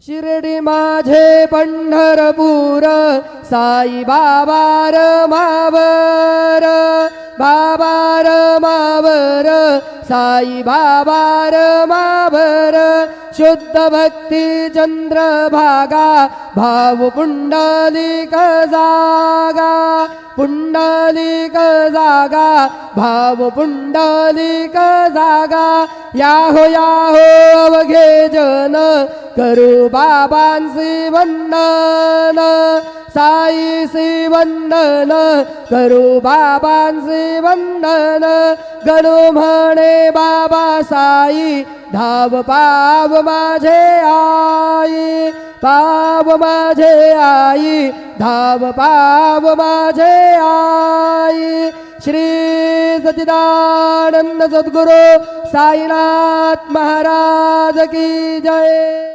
शिर्डी माझे पंढरपूर साई बाबा रमावर बाबा रमावर साई बाबा रमावर शुद्ध भक्ती चंद्रभागा भाव पुंडलिक जागा पुंडलिक जागा भाव पुंडलिक जागा याहो अवघे जन करू बाबांसी वंदन साईसी वंदन करू बाबांसी वंदन गणू म्हणे बाबा साई धाव पाव माझे आई पाव माझे आई धाव पाव माझे आई श्री सच्चिदानंद सद्गुरु साईनाथ महाराज की जय।